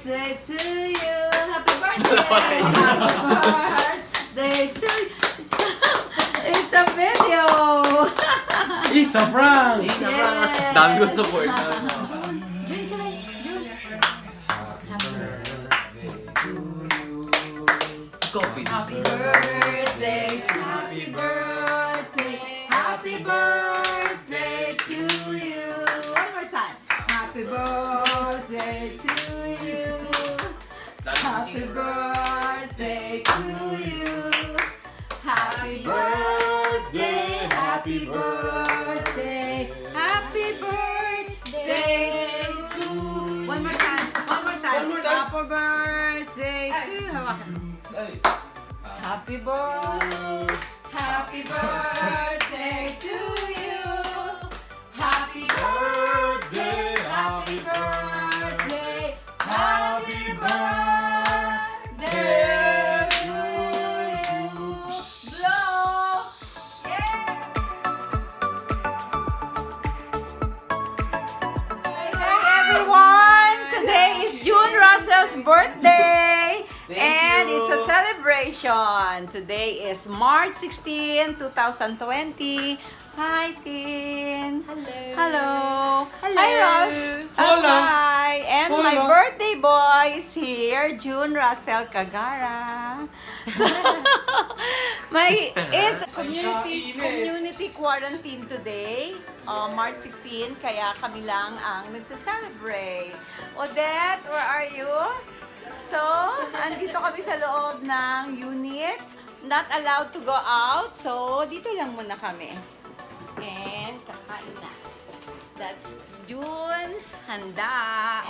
birthday to you. Happy birthday. Happy birthday to you. It's a video. It's a prank! Yes. Dami ko support. Copy. Happy birthday, happy birthday, happy birthday to you. One more time. Happy birthday to you. Happy birthday to you. Happy birthday, happy birthday, happy birthday to you. One more time. One more time. One more time. Happy birthday to you. Happy birthday, happy birthday to you. Happy birthday, happy birthday, happy birthday to you. Blow! Yeah! Hey everyone! Today is June Russell's birthday! And it's a celebration. Today is March 16, 2020. Hi, Tin. Hello. Hello. Hello. Hi, Ross. Hola. Hi. And my Hola. birthday boy is here, June Russell Kagara. It's community quarantine today, March 16, kaya kami lang ang nagsa-celebrate. Odette, where are you? So, andito kami sa loob ng unit. Not allowed to go out. So, dito lang muna kami. And kakain na. That's June's handa.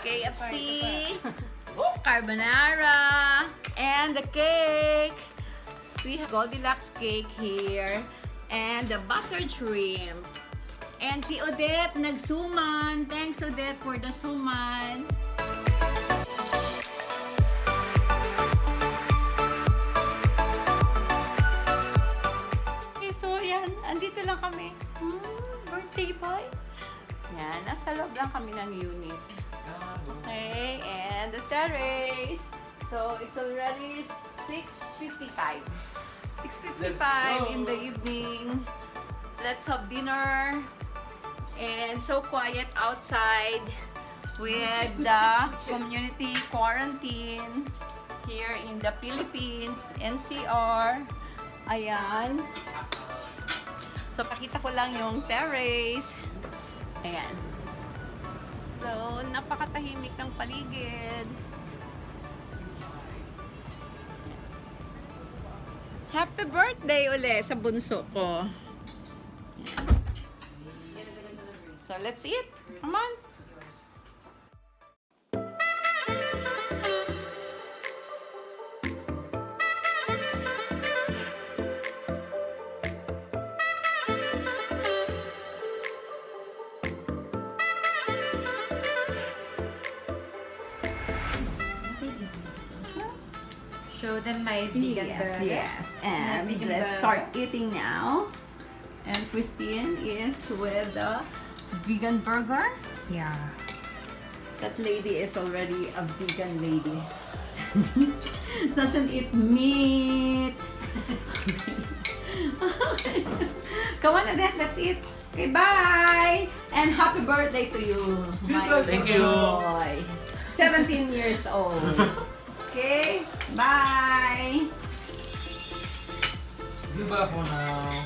KFC, carbonara, and the cake. We have Goldilocks cake here. And the buttered shrimp. And si Odette nagsuman. Thanks, Odette, for the suman. So, yan. Andito lang kami. Birthday boy. Yan. Nasa loob lang kami ng unit. Okay. And the terrace. So, it's already 6:55. 6:55 in the evening. Let's have dinner. And so quiet outside with the community quarantine here in the Philippines, NCR. Ayan. So, pakita ko lang yung terrace. Ayan. So, napakatahimik ng paligid. Happy birthday uli sa bunso ko. Ayan. So, let's eat. Come on. Show them my vegan burger. Yes. And vegan let's burger. start eating now. And Christine is with the vegan burger. Yeah. That lady is already a vegan lady. Doesn't eat meat. Come on, Odette, let's eat. Okay, bye! And happy birthday to you, my Thank little you. boy. 17 years old. Okay, bye! Goodbye for now.